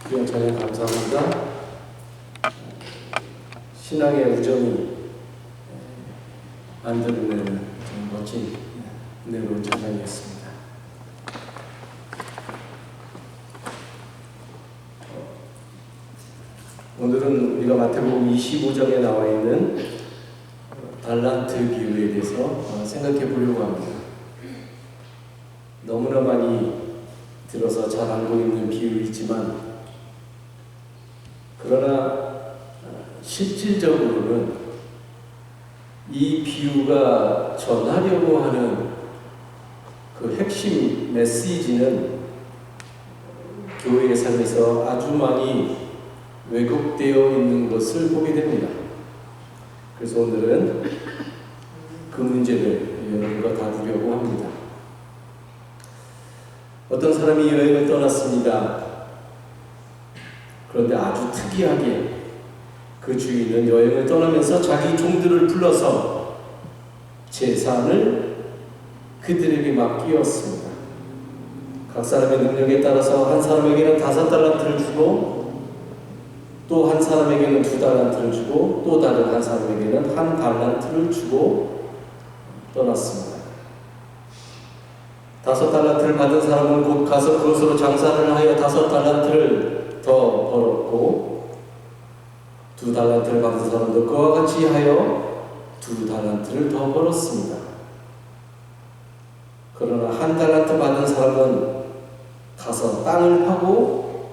귀한 찬양 감사합니다. 신앙의 우정이 만들어내는 멋진 은혜로운 찬양이었습니다. 오늘은 우리가 마태복음 25장에 나와 있는 달란트 비유에 대해서 생각해 보려고 합니다. 너무나 많이 들어서 잘 알고 있는 비유이지만 그러나 실질적으로는 이 비유가 전하려고 하는 그 핵심 메시지는 교회의 삶에서 아주 많이 왜곡되어 있는 것을 보게 됩니다. 그래서 오늘은 그 문제를 여러분과 다루려고 합니다. 어떤 사람이 여행을 떠났습니다. 그런데 아주 특이하게 그 주인은 여행을 떠나면서 자기 종들을 불러서 재산을 그들에게 맡기었습니다. 각 사람의 능력에 따라서 한 사람에게는 5달란트를 주고 또 한 사람에게는 2달란트를 주고 또 다른 한 사람에게는 1달란트를 주고 떠났습니다. 5달란트를 받은 사람은 곧 가서 그것으로 장사를 하여 5달란트를 더 벌었고 2달란트를 받은 사람도 그와 같이 하여 2달란트를 더 벌었습니다. 그러나 1달란트 받은 사람은 가서 땅을 파고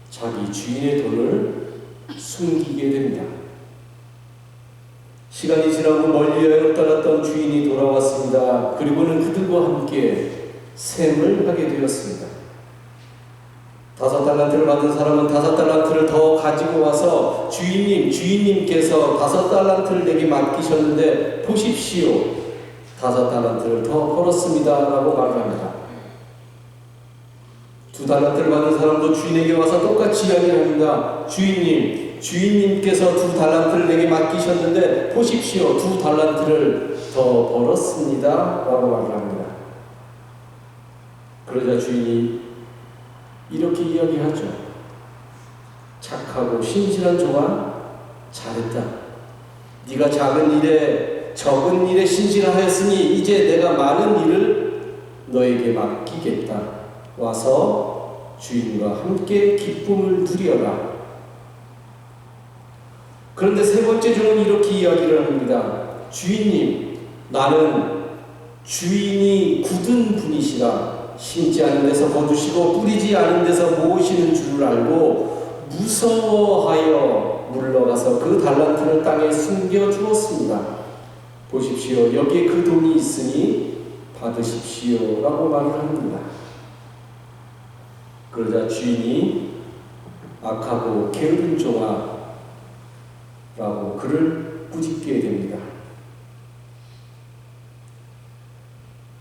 자기 주인의 돈을 숨기게 됩니다. 시간이 지나고 멀리 여행을 떠났던 주인이 돌아왔습니다. 그리고는 그들과 함께 셈을 하게 되었습니다. 5달란트를 받은 사람은 5달란트를 더 가지고 와서 주인님께서 5달란트를 내게 맡기셨는데 보십시오. 5달란트를 더 벌었습니다. 라고 말합니다. 2달란트를 받은 사람도 주인에게 와서 똑같이 이야기합니다. 주인님께서 2달란트를 내게 맡기셨는데 보십시오. 2달란트를 더 벌었습니다. 라고 말합니다. 그러자 주인이 이렇게 이야기하죠. 착하고 신실한 종아, 잘했다. 네가 적은 일에 신실하였으니 이제 내가 많은 일을 너에게 맡기겠다. 와서 주인과 함께 기쁨을 누리어라. 그런데 세 번째 종은 이렇게 이야기를 합니다. 주인님, 나는 주인이 굳은 분이시라. 심지 않은 데서 거두시고 뿌리지 않은 데서 모으시는 줄을 알고 무서워하여 물러가서 그 달란트를 땅에 숨겨 주었습니다. 보십시오. 여기에 그 돈이 있으니 받으십시오. 라고 말을 합니다. 그러자 주인이 악하고 게으른 종아 라고 그를 꾸짖게 됩니다.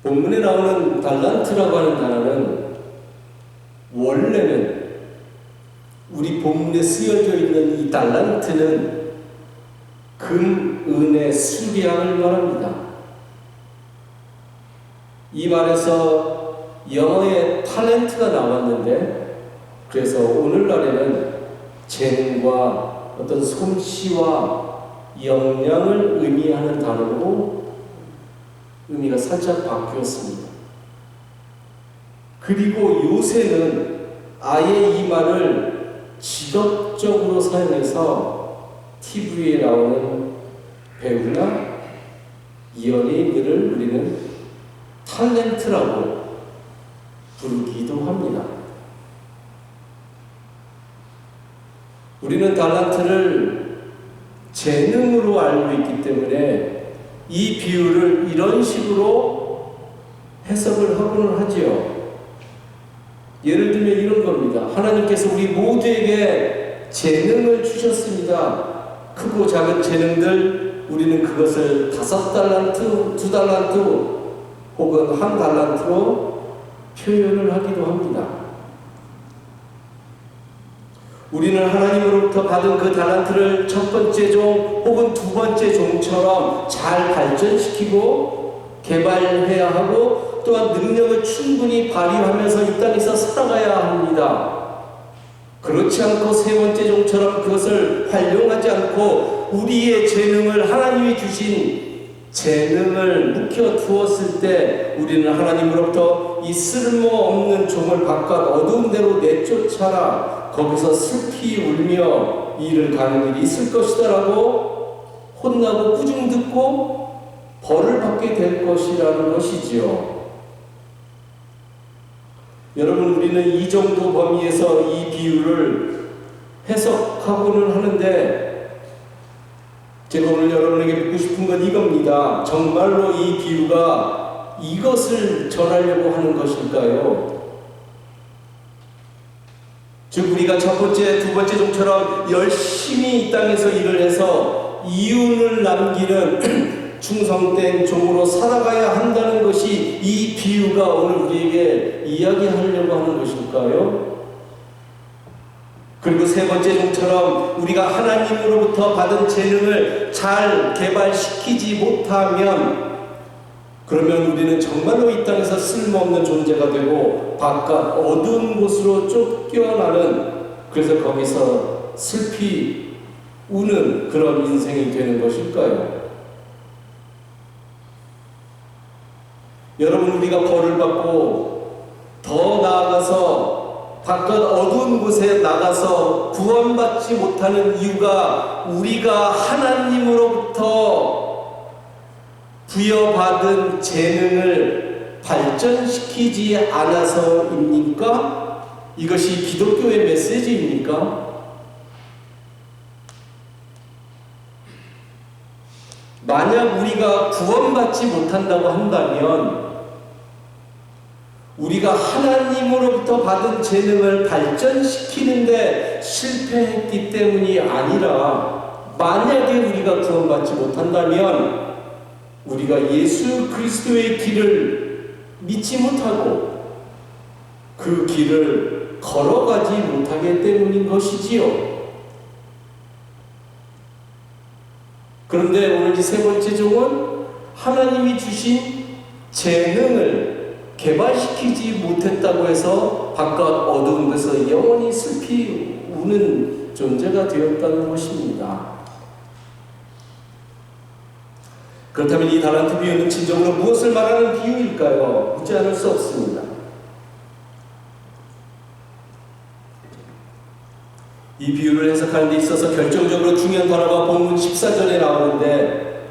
본문에 나오는 달란트라고 하는 단어는 원래는 우리 본문에 쓰여져 있는 이 달란트는 금, 은의 수량을 말합니다. 이 말에서 영어에 탤런트가 나왔는데 그래서 오늘날에는 재능과 어떤 솜씨와 역량을 의미하는 단어로 의미가 살짝 바뀌었습니다. 그리고 요새는 아예 이 말을 직업적으로 사용해서 TV에 나오는 배우나 연예인들을 우리는 탤런트라고 부르기도 합니다. 우리는 달란트를 재능으로 알고 있기 때문에 이 비유를 이런 식으로 해석을 하고는 하지요. 예를 들면 이런 겁니다. 하나님께서 우리 모두에게 재능을 주셨습니다. 크고 작은 재능들 우리는 그것을 5달란트, 2달란트 혹은 1달란트로 표현을 하기도 합니다. 우리는 하나님으로부터 받은 그 달란트를 첫 번째 종 혹은 두 번째 종처럼 잘 발전시키고 개발해야 하고 또한 능력을 충분히 발휘하면서 이 땅에서 살아가야 합니다. 그렇지 않고 세 번째 종처럼 그것을 활용하지 않고 우리의 재능을, 하나님이 주신 재능을 묵혀두었을 때 우리는 하나님으로부터 이 쓸모없는 종을 바깥 어두운 데로 내쫓아라, 거기서 슬피 울며 이를 가는 일이 있을 것이다 라고 혼나고 꾸중 듣고 벌을 받게 될 것이라는 것이지요. 여러분, 우리는 이 정도 범위에서 이 비유를 해석하고는 하는데, 제가 오늘 여러분에게 묻고 싶은 건 이겁니다. 정말로 이 비유가 이것을 전하려고 하는 것일까요? 즉, 우리가 첫 번째, 두 번째 종처럼 열심히 이 땅에서 일을 해서 이윤을 남기는 충성된 종으로 살아가야 한다는 것이 이 비유가 오늘 우리에게 이야기하려고 하는 것일까요? 그리고 세 번째 종처럼 우리가 하나님으로부터 받은 재능을 잘 개발시키지 못하면, 그러면 우리는 정말로 이 땅에서 쓸모없는 존재가 되고 바깥 어두운 곳으로 쫓겨나는, 그래서 거기서 슬피 우는 그런 인생이 되는 것일까요? 여러분, 우리가 벌을 받고 더 나아가서 바깥 어두운 곳에 나가서 구원받지 못하는 이유가 우리가 하나님으로부터 부여받은 재능을 발전시키지 않아서입니까? 이것이 기독교의 메시지입니까? 만약 우리가 구원받지 못한다고 한다면 우리가 하나님으로부터 받은 재능을 발전시키는데 실패했기 때문이 아니라, 만약에 우리가 구원받지 못한다면 우리가 예수 그리스도의 길을 믿지 못하고 그 길을 걸어가지 못하기 때문인 것이지요. 그런데 오늘 이 세 번째 종은 하나님이 주신 재능을 개발시키지 못했다고 해서 바깥 어두운 데서 영원히 슬피 우는 존재가 되었다는 것입니다. 그렇다면 이 달란트 비유는 진정으로 무엇을 말하는 비유일까요? 묻지 않을 수 없습니다. 이 비유를 해석하는 데 있어서 결정적으로 중요한 단어가 본문 14절에 나오는데,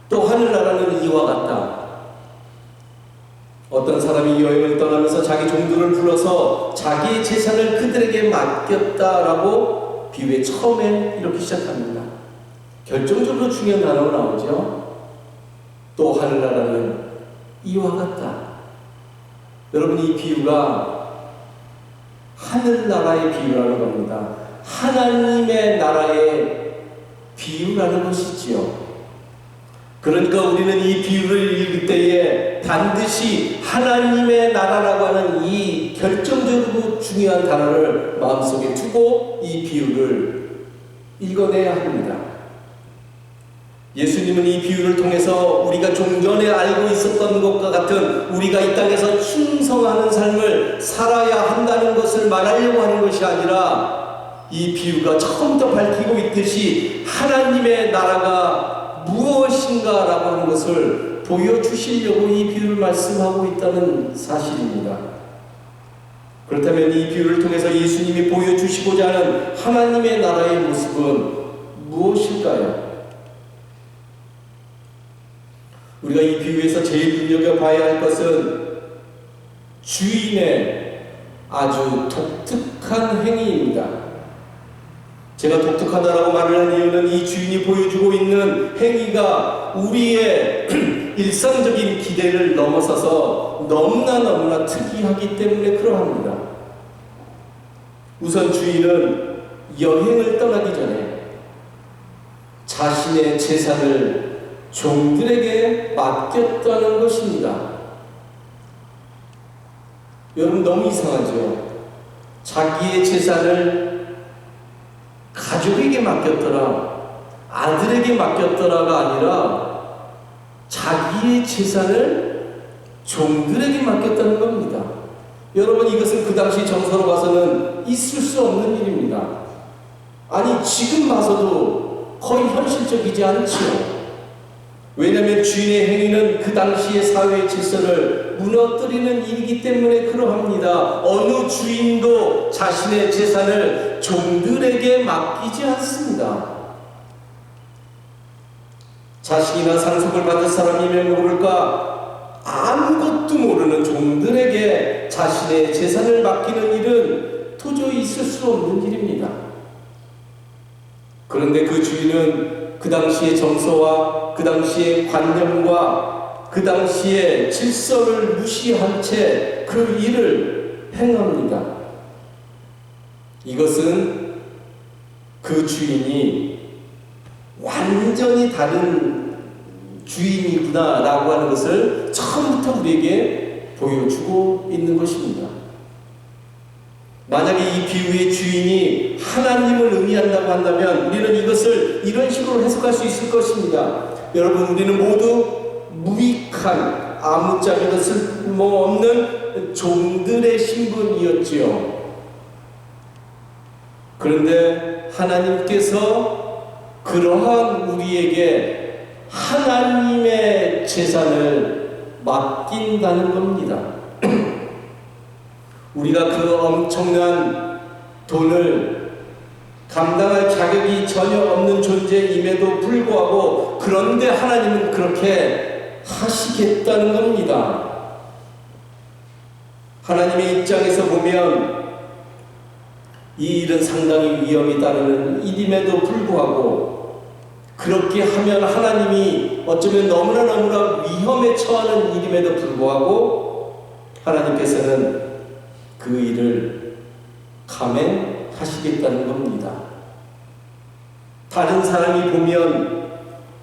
또 하늘나라는 이와 같다. 어떤 사람이 여행을 떠나면서 자기 종들을 불러서 자기의 재산을 그들에게 맡겼다라고 비유의 처음에 이렇게 시작합니다. 결정적으로 중요한 단어가 나오죠. 또 하늘나라는 이와 같다. 여러분, 이 비유가 하늘나라의 비유라는 겁니다. 하나님의 나라의 비유라는 것이지요. 그러니까 우리는 이 비유를 읽을 때에 반드시 하나님의 나라라고 하는 이 결정적으로 중요한 단어를 마음속에 두고 이 비유를 읽어내야 합니다. 예수님은 이 비유를 통해서 우리가 좀 전에 알고 있었던 것과 같은 우리가 이 땅에서 충성하는 삶을 살아야 한다는 것을 말하려고 하는 것이 아니라, 이 비유가 처음부터 밝히고 있듯이 하나님의 나라가 무엇인가라고 하는 것을 보여주시려고 이 비유를 말씀하고 있다는 사실입니다. 그렇다면 이 비유를 통해서 예수님이 보여주시고자 하는 하나님의 나라의 모습은 무엇일까요? 우리가 이 비유에서 제일 눈여겨봐야 할 것은 주인의 아주 독특한 행위입니다. 제가 독특하다라고 말을 한 이유는 이 주인이 보여주고 있는 행위가 우리의 일상적인 기대를 넘어서서 너무나 특이하기 때문에 그러합니다. 우선 주인은 여행을 떠나기 전에 자신의 재산을 종들에게 맡겼다는 것입니다. 여러분, 너무 이상하죠? 자기의 재산을 가족에게 맡겼더라, 아들에게 맡겼더라가 아니라 자기의 재산을 종들에게 맡겼다는 겁니다. 여러분, 이것은 그 당시 정서로 봐서는 있을 수 없는 일입니다. 아니, 지금 봐서도 거의 현실적이지 않지요. 왜냐하면 주인의 행위는 그 당시의 사회의 질서를 무너뜨리는 일이기 때문에 그러합니다. 어느 주인도 자신의 재산을 종들에게 맡기지 않습니다. 자식이나 상속을 받을 사람이면 모를까 아무것도 모르는 종들에게 자신의 재산을 맡기는 일은 도저히 있을 수 없는 일입니다. 그런데 그 주인은 그 당시의 정서와 그 당시의 관념과 그 당시의 질서를 무시한 채 그 일을 행합니다. 이것은 그 주인이 완전히 다른 주인이구나 라고 하는 것을 처음부터 우리에게 보여주고 있는 것입니다. 만약에 이 비유의 주인이 하나님을 의미한다고 한다면 우리는 이것을 이런 식으로 해석할 수 있을 것입니다. 여러분, 우리는 모두 무익한 아무짝에도 쓸모없는 종들의 신분이었지요. 그런데 하나님께서 그러한 우리에게 하나님의 재산을 맡긴다는 겁니다. 우리가 그 엄청난 돈을 감당할 자격이 전혀 없는 존재임에도 불구하고 그런데 하나님은 그렇게 하시겠다는 겁니다. 하나님의 입장에서 보면 이 일은 상당히 위험이 따르는 일임에도 불구하고 그렇게 하면 하나님이 어쩌면 너무나 위험에 처하는 일임에도 불구하고 하나님께서는 그 일을 감행하시겠다는 겁니다. 다른 사람이 보면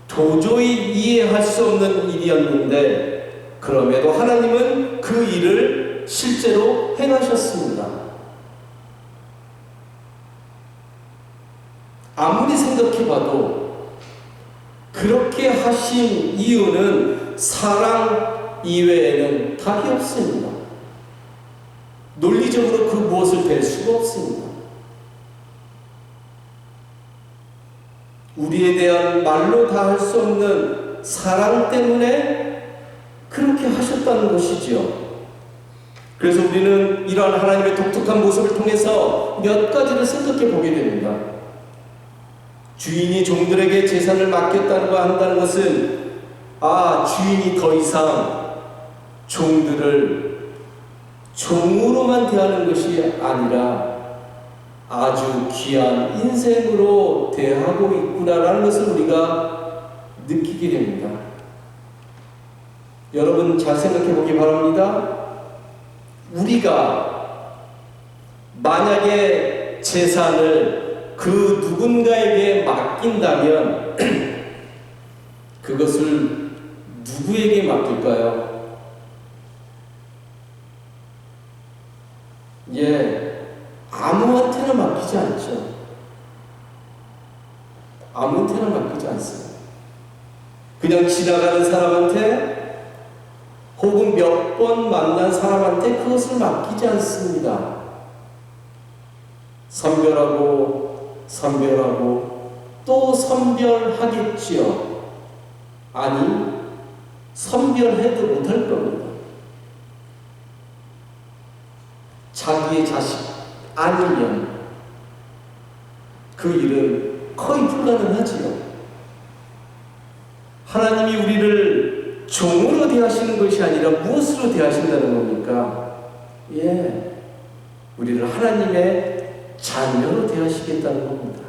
도저히 이해할 수 없는 일이었는데 그럼에도 하나님은 그 일을 실제로 행하셨습니다. 아무리 생각해봐도 그렇게 하신 이유는 사랑 이외에는 답이 없습니다. 논리적으로 그 무엇을 댈 수가 없습니다. 우리에 대한 말로 다 할 수 없는 사랑 때문에 그렇게 하셨다는 것이지요. 그래서 우리는 이러한 하나님의 독특한 모습을 통해서 몇 가지를 생각해 보게 됩니다. 주인이 종들에게 재산을 맡겼다고 한다는 것은 주인이 더 이상 종들을 종으로만 대하는 것이 아니라 아주 귀한 인생으로 대하고 있구나라는 것을 우리가 느끼게 됩니다. 여러분 잘 생각해 보기 바랍니다. 우리가 만약에 재산을 그 누군가에게 맡긴다면 그것을 누구에게 맡길까요? 아무한테나 맡기지 않죠. 아무한테나 맡기지 않습니다. 그냥 지나가는 사람한테 혹은 몇 번 만난 사람한테 그것을 맡기지 않습니다. 선별하고 또 선별하겠지요. 아니, 선별해도 못할 겁니다. 자기의 자식 아니면 그 일은 거의 불가능하지요. 하나님이 우리를 종으로 대하시는 것이 아니라 무엇으로 대하신다는 겁니까? 우리를 하나님의 자녀로 대하시겠다는 겁니다.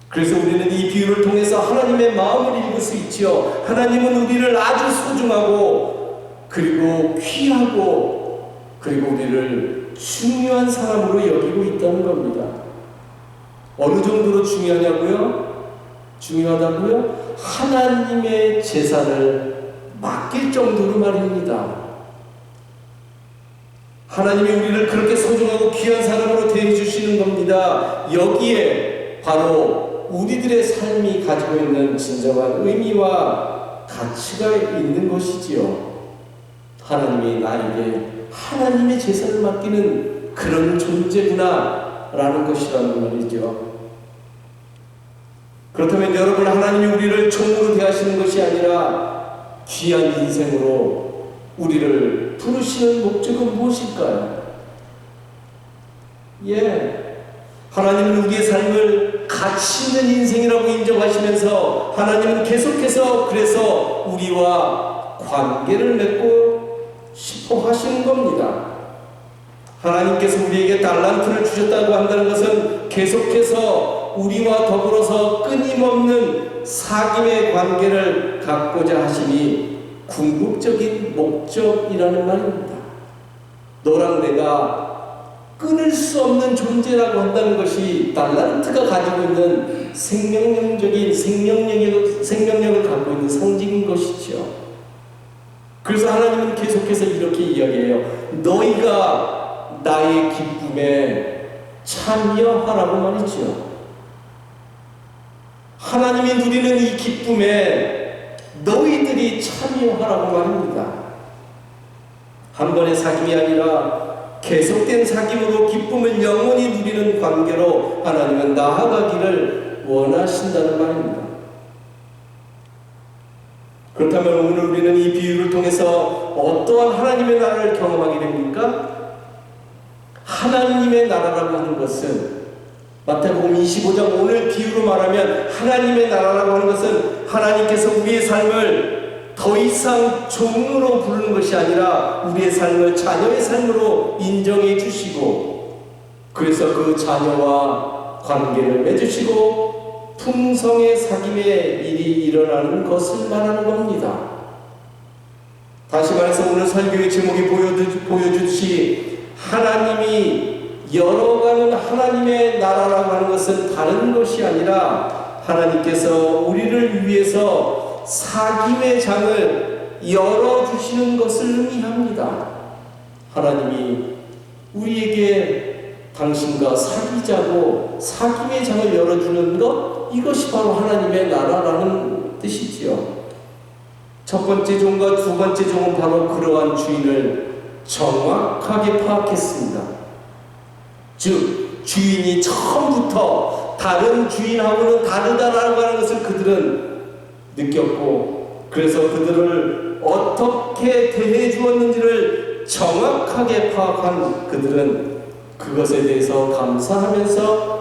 그래서 우리는 이 비유를 통해서 하나님의 마음을 읽을 수 있지요. 하나님은 우리를 아주 소중하고 그리고 귀하고 그리고 우리를 중요한 사람으로 여기고 있다는 겁니다. 어느 정도로 중요하냐고요? 중요하다고요? 하나님의 재산을 맡길 정도로 말입니다. 하나님이 우리를 그렇게 소중하고 귀한 사람으로 대해주시는 겁니다. 여기에 바로 우리들의 삶이 가지고 있는 진정한 의미와 가치가 있는 것이지요. 하나님이 나에게 하나님의 제사를 맡기는 그런 존재구나 라는 것이라는 말이죠. 그렇다면 여러분, 하나님이 우리를 종으로 대하시는 것이 아니라 귀한 인생으로 우리를 부르시는 목적은 무엇일까요? 하나님은 우리의 삶을 가치 있는 인생이라고 인정하시면서 하나님은 계속해서 그래서 우리와 관계를 맺고 싶어 하시는 겁니다. 하나님께서 우리에게 달란트를 주셨다고 한다는 것은 계속해서 우리와 더불어서 끊임없는 사귐의 관계를 갖고자 하심이 궁극적인 목적이라는 말입니다. 너랑 내가 끊을 수 없는 존재라고 한다는 것이 달란트가 가지고 있는 생명력을 갖고 있는 상징인 것이죠. 그래서 하나님은 계속해서 이렇게 이야기해요. 너희가 나의 기쁨에 참여하라고 말이죠. 하나님이 누리는 이 기쁨에 너희들이 참여하라고 말입니다. 한 번의 사귐이 아니라 계속된 사귐으로 기쁨을 영원히 누리는 관계로 하나님은 나아가기를 원하신다는 말입니다. 그렇다면 오늘 우리는 이 비유를 통해서 어떠한 하나님의 나라를 경험하게 됩니까? 하나님의 나라라고 하는 것은 마태복음 25장 오늘 비유로 말하면 하나님의 나라라고 하는 것은 하나님께서 우리의 삶을 더 이상 종으로 부르는 것이 아니라 우리의 삶을 자녀의 삶으로 인정해 주시고 그래서 그 자녀와 관계를 맺으시고 풍성의 사귐의 일이 일어나는 것을 말하는 겁니다. 다시 말해서 오늘 설교의 제목이 보여주듯이 하나님이 열어가는 하나님의 나라라고 하는 것은 다른 것이 아니라 하나님께서 우리를 위해서 사귐의 장을 열어주시는 것을 의미합니다. 하나님이 우리에게 당신과 사귀자고 사귐의 장을 열어주는 것, 이것이 바로 하나님의 나라라는 뜻이지요. 첫 번째 종과 두 번째 종은 바로 그러한 주인을 정확하게 파악했습니다. 즉 주인이 처음부터 다른 주인하고는 다르다라고 하는 것을 그들은 느꼈고 그래서 그들을 어떻게 대해 주었는지를 정확하게 파악한 그들은 그것에 대해서 감사하면서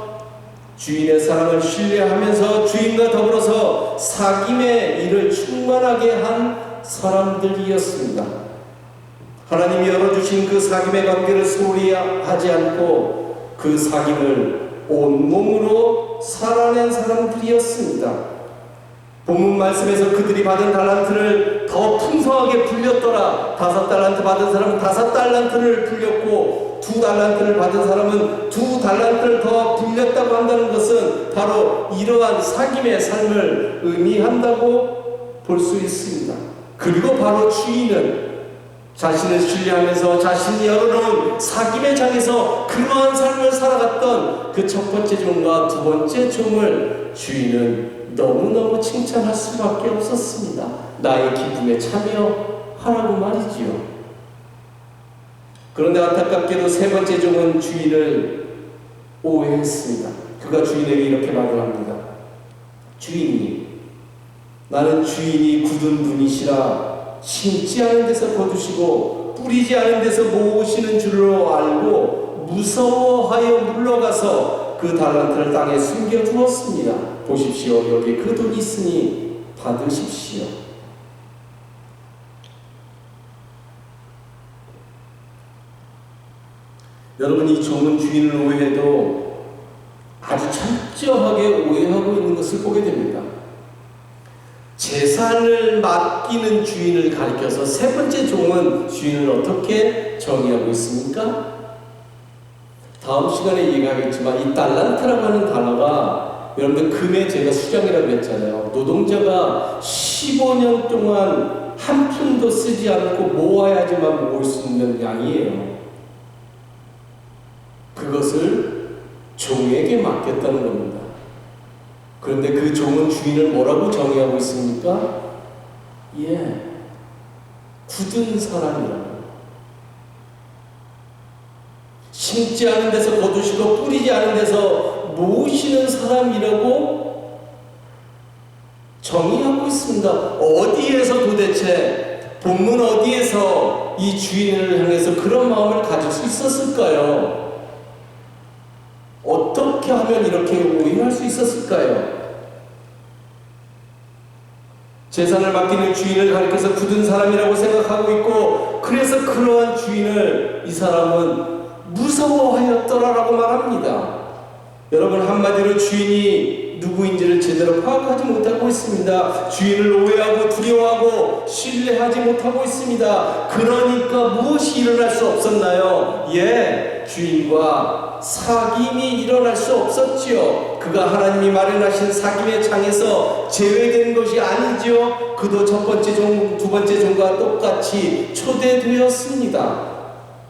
주인의 사랑을 신뢰하면서 주인과 더불어서 사귐의 일을 충만하게 한 사람들이었습니다. 하나님이 열어주신 그 사귐의 관계를 소홀히 하지 않고 그 사귐을 온몸으로 살아낸 사람들이었습니다. 본문 말씀에서 그들이 받은 달란트를 더 풍성하게 불렸더라. 5달란트 받은 사람은 5달란트를 불렸고 2달란트를 받은 사람은 2달란트를 더 불렸다고 한다는 것은 바로 이러한 사귐의 삶을 의미한다고 볼 수 있습니다. 그리고 바로 주인은 자신을 신뢰하면서 자신이 열어놓은 사귐의 장에서 그러한 삶을 살아갔던 그 첫 번째 종과 두 번째 종을 주인은 너무너무 칭찬할 수밖에 없었습니다. 나의 기쁨에 참여하라고 말이지요. 그런데 안타깝게도 세 번째 종은 주인을 오해했습니다. 그가 주인에게 이렇게 말을 합니다. 주인님, 나는 주인이 굳은 분이시라 심지 않은 데서 거두시고 뿌리지 않은 데서 모으시는 줄로 알고 무서워하여 물러가서 그 달란트를 땅에 숨겨두었습니다. 보십시오. 여기 그 돈이 있으니 받으십시오. 여러분, 이 종은 주인을 오해해도 아주 철저하게 오해하고 있는 것을 보게 됩니다. 재산을 맡기는 주인을 가리켜서 세 번째 종은 주인을 어떻게 정의하고 있습니까? 다음 시간에 얘기하겠지만 이 달란트라고 하는 단어가 여러분들 금의 제가 수장이라고 했잖아요. 노동자가 15년 동안 한 푼도 쓰지 않고 모아야지만 모을 수 있는 양이에요. 그것을 종에게 맡겼다는 겁니다. 그런데 그 종은 주인을 뭐라고 정의하고 있습니까? 굳은 사람이라고. 심지 않은 데서 거두시고 뿌리지 않은 데서 모으시는 사람이라고 정의하고 있습니다. 어디에서 도대체 본문 어디에서 이 주인을 향해서 그런 마음을 가질 수 있었을까요? 어떻게 하면 이렇게 오해할 수 있었을까요? 재산을 맡기는 주인을 가리켜서 굳은 사람이라고 생각하고 있고, 그래서 그러한 주인을 이 사람은 무서워하였더라라고 말합니다. 여러분, 한마디로 주인이 누구인지를 제대로 파악하지 못하고 있습니다. 주인을 오해하고 두려워하고 신뢰하지 못하고 있습니다. 그러니까 무엇이 일어날 수 없었나요? 주인과 사귐이 일어날 수 없었지요. 그가 하나님이 마련하신 사귐의 장에서 제외된 것이 아니지요. 그도 첫 번째 종, 두 번째 종과 똑같이 초대되었습니다.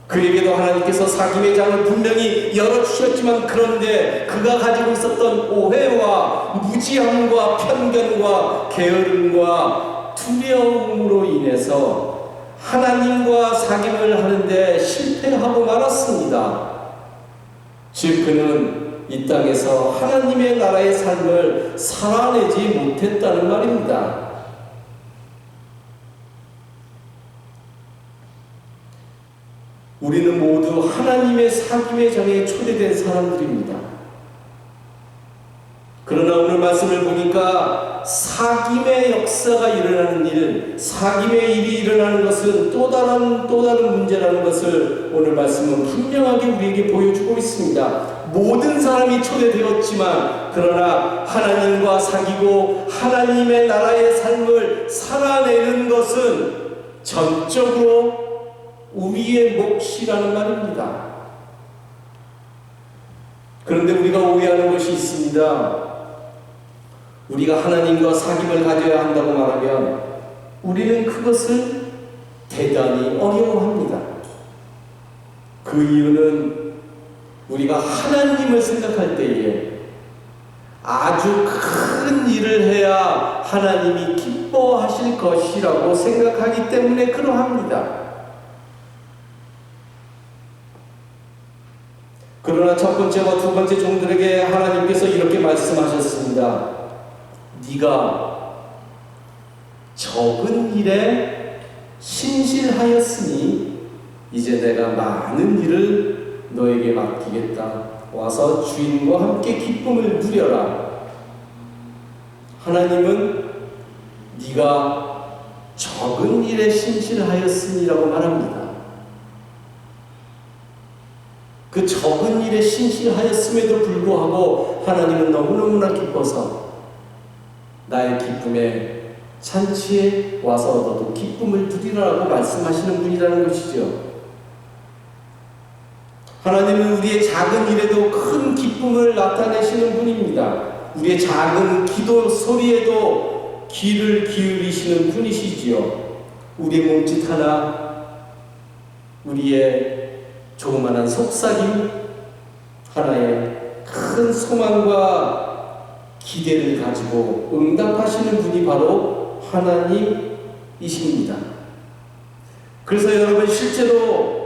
그에게도 하나님께서 사귐의 장을 분명히 열어주셨지만, 그런데 그가 가지고 있었던 오해와 무지함과 편견과 게으름과 두려움으로 인해서 하나님과 사귐을 하는데 실패하고 말았습니다. 즉, 그는 이 땅에서 하나님의 나라의 삶을 살아내지 못했다는 말입니다. 우리는 모두 하나님의 사귐의 장에 초대된 사람들입니다. 그러나 오늘 말씀을 보니까 사귐의 역사가 일어나는 일, 사귐의 일이 일어나는 것은 또 다른 문제라는 것을 오늘 말씀은 분명하게 우리에게 보여주고 있습니다. 모든 사람이 초대되었지만, 그러나 하나님과 사귀고 하나님의 나라의 삶을 살아내는 것은 전적으로 우리의 몫이라는 말입니다. 그런데 우리가 오해하는 것이 있습니다. 우리가 하나님과 사귐을 가져야 한다고 말하면 우리는 그것을 대단히 어려워합니다. 그 이유는 우리가 하나님을 생각할 때에 아주 큰 일을 해야 하나님이 기뻐하실 것이라고 생각하기 때문에 그러합니다. 그러나 첫 번째와 두 번째 종들에게 하나님께서 이렇게 말씀하셨습니다. 네가 적은 일에 신실하였으니 이제 내가 많은 일을 너에게 맡기겠다. 와서 주인과 함께 기쁨을 누려라. 하나님은 네가 적은 일에 신실하였으니라고 말합니다. 그 적은 일에 신실하였음에도 불구하고 하나님은 너무너무나 기뻐서 나의 기쁨에 잔치에 와서 너도 기쁨을 누리라고 말씀하시는 분이라는 것이죠. 하나님은 우리의 작은 일에도 큰 기쁨을 나타내시는 분입니다. 우리의 작은 기도 소리에도 귀를 기울이시는 분이시지요. 우리의 몸짓 하나, 우리의 조그만한 속삭임 하나에 큰 소망과 기대를 가지고 응답하시는 분이 바로 하나님이십니다. 그래서 여러분, 실제로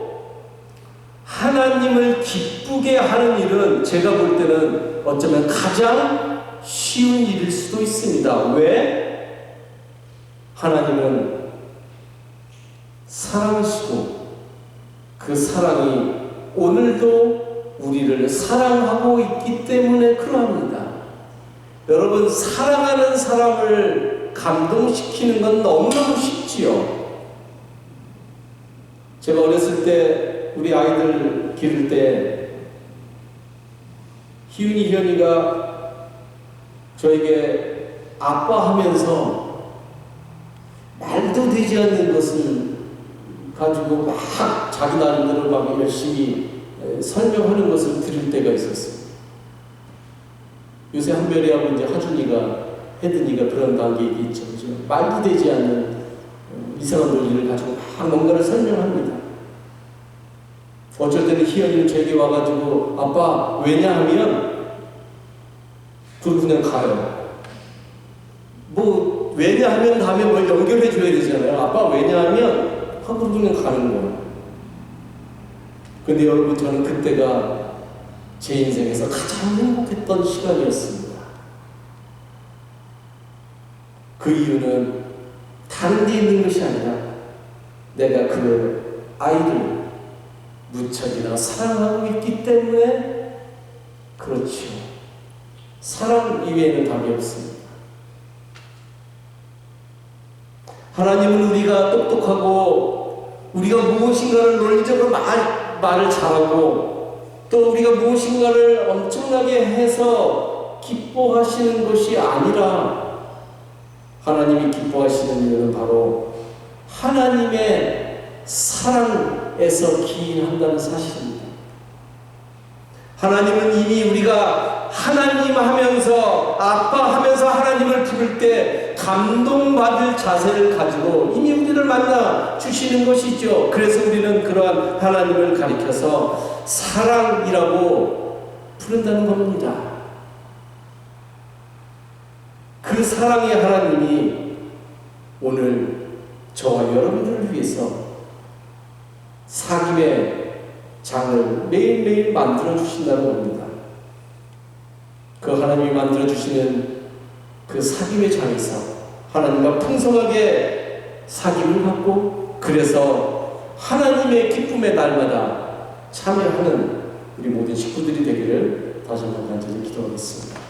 하나님을 기쁘게 하는 일은 제가 볼 때는 어쩌면 가장 쉬운 일일 수도 있습니다. 왜? 하나님은 사랑이시고 그 사랑이 오늘도 우리를 사랑하고 있기 때문에 그러합니다. 여러분, 사랑하는 사람을 감동시키는 건 너무너무 쉽지요. 제가 어렸을 때 우리 아이들 기를 때 희은이가 저에게 아빠 하면서 말도 되지 않는 것을 가지고 막 자기 나름대로 막 열심히 설명하는 것을 들을 때가 있었어요. 요새 한별이하고 이제 하준이가, 혜든이가 그런 관계에 있죠. 그죠? 말도 되지 않는 이상한 논리를 가지고 막 뭔가를 설명합니다. 어쩔 때는 희연이는 저에게 와가지고 아빠 왜냐하면 그리고 그냥 가요. 뭐 왜냐하면 다음에 뭘 연결해 줘야 되잖아요. 아빠 왜냐하면 하고 그냥 가는 거예요. 근데 여러분, 저는 그때가 제 인생에서 가장 행복했던 시간이었습니다. 그 이유는 다른 데 있는 것이 아니라 내가 그 아이를 무척이나 사랑하고 있기 때문에 그렇지요. 사랑 이외에는 답이 없습니다. 하나님은 우리가 똑똑하고 우리가 무엇인가를 논리적으로 말을 잘하고 또 우리가 무엇인가를 엄청나게 해서 기뻐하시는 것이 아니라 하나님이 기뻐하시는 이유는 바로 하나님의 사랑에서 기인한다는 사실입니다. 하나님은 이미 우리가 하나님 하면서 아빠 하면서 하나님을 부를 때 감동받을 자세를 가지고 이미 우리를 만나 주시는 것이죠. 그래서 우리는 그러한 하나님을 가리켜서 사랑이라고 부른다는 겁니다. 그 사랑의 하나님이 오늘 저와 여러분들을 위해서 사귐의 장을 매일매일 만들어주신다는 겁니다. 그 하나님이 만들어주시는 그 사귐의 장에서 하나님과 풍성하게 사귐을 갖고 그래서 하나님의 기쁨의 날마다 참여하는 우리 모든 식구들이 되기를 다시 한번 간절히 기도하겠습니다.